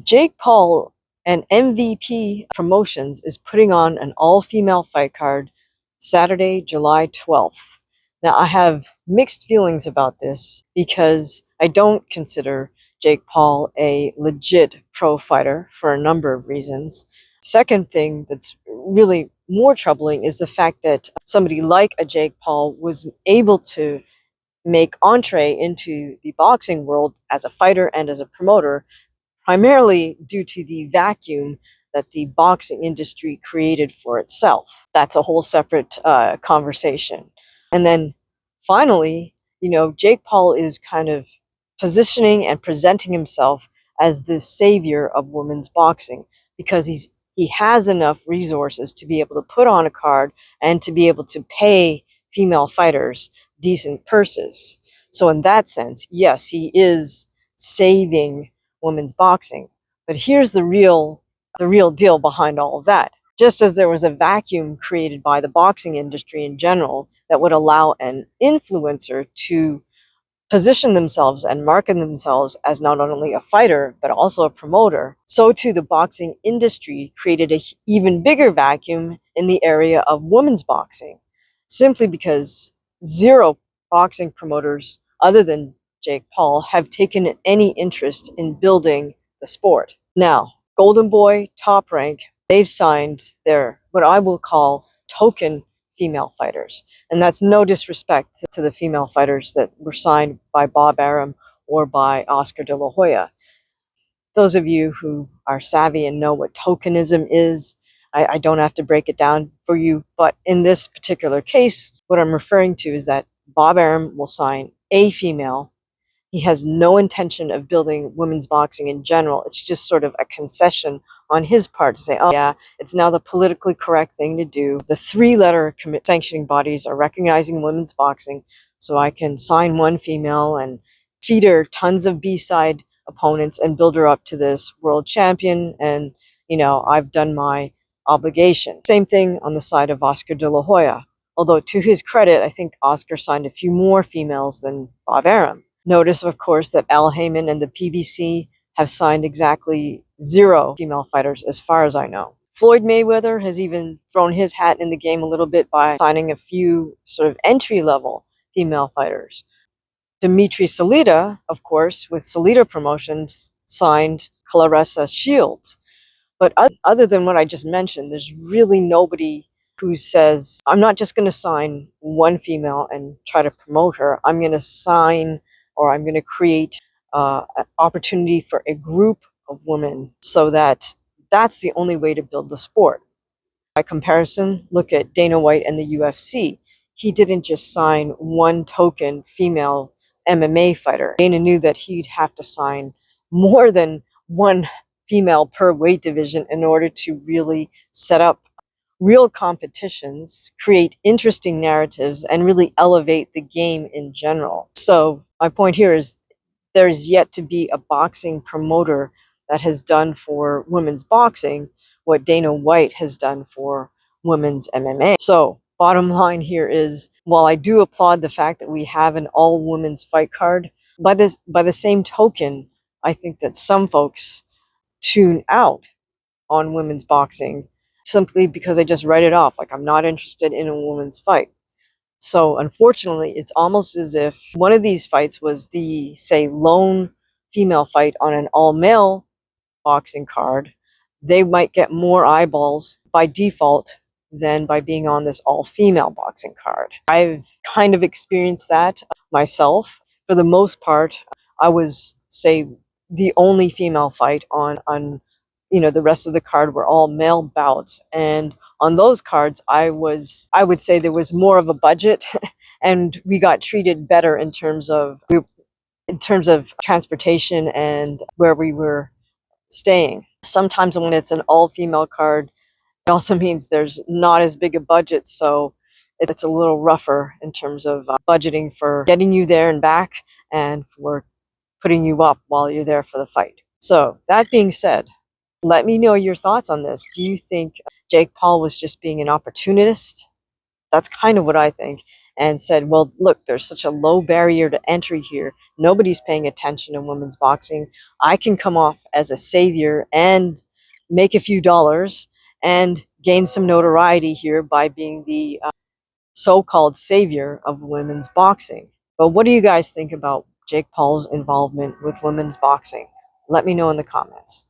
Jake Paul and MVP Promotions is putting on an all-female fight card Saturday, July 12th. Now, I have mixed feelings about this because I don't consider Jake Paul a legit pro fighter for a number of reasons. Second thing that's really more troubling is the fact that somebody like a Jake Paul was able to make entree into the boxing world as a fighter and as a promoter, primarily due to the vacuum that the boxing industry created for itself. That's a whole separate conversation. And then finally, Jake Paul is kind of positioning and presenting himself as the savior of women's boxing because he has enough resources to be able to put on a card and to be able to pay female fighters decent purses. So in that sense, yes, he is saving women's boxing. But here's the real deal behind all of that. Just as there was a vacuum created by the boxing industry in general that would allow an influencer to position themselves and market themselves as not only a fighter but also a promoter, so too the boxing industry created an even bigger vacuum in the area of women's boxing, simply because zero boxing promoters other than Jake Paul have taken any interest in building the sport. Now, Golden Boy, Top Rank, they've signed their, what I will call, token female fighters. And that's no disrespect to the female fighters that were signed by Bob Arum or by Oscar de la Hoya. Those of you who are savvy and know what tokenism is, I don't have to break it down for you. But in this particular case, what I'm referring to is that Bob Arum will sign a female. He has no intention of building women's boxing in general. It's just sort of a concession on his part to say, oh yeah, it's now the politically correct thing to do. The three-letter sanctioning bodies are recognizing women's boxing, so I can sign one female and feed her tons of B-side opponents and build her up to this world champion, and I've done my obligation. Same thing on the side of Oscar de la Hoya. Although to his credit, I think Oscar signed a few more females than Bob Arum. Notice, of course, that Al Heyman and the PBC have signed exactly 0 female fighters as far as I know. Floyd Mayweather has even thrown his hat in the game a little bit by signing a few sort of entry-level female fighters. Dimitri Salita, of course, with Salita Promotions, signed Claressa Shields. But other than what I just mentioned, there's really nobody who says, I'm not just going to sign one female and try to promote her. I'm going to sign, or I'm going to create an opportunity for a group of women, so that's the only way to build the sport. By comparison, look at Dana White and the UFC. He didn't just sign one token female MMA fighter. Dana knew that he'd have to sign more than one female per weight division in order to really set up real competitions, create interesting narratives, and really elevate the game in general. So my point here is there's yet to be a boxing promoter that has done for women's boxing what Dana White has done for women's MMA. So bottom line here is, while I do applaud the fact that we have an all-women's fight card, by the same token, I think that some folks tune out on women's boxing simply because they just write it off, like I'm not interested in a women's fight. So unfortunately, it's almost as if one of these fights was the, say, lone female fight on an all-male boxing card. They might get more eyeballs by default than by being on this all-female boxing card. I've kind of experienced that myself. For the most part, I was, say, the only female fight on the rest of the card were all male bouts. And on those cards, I would say there was more of a budget and we got treated better in terms of transportation and where we were staying. Sometimes when it's an all-female card, it also means there's not as big a budget, so it's a little rougher in terms of budgeting for getting you there and back and for putting you up while you're there for the fight. So that being said, let me know your thoughts on this. Do you think Jake Paul was just being an opportunist? That's kind of what I think. and said, well, look, there's such a low barrier to entry here. Nobody's paying attention to women's boxing. I can come off as a savior and make a few dollars and gain some notoriety here by being the so-called savior of women's boxing. But what do you guys think about Jake Paul's involvement with women's boxing? Let me know in the comments.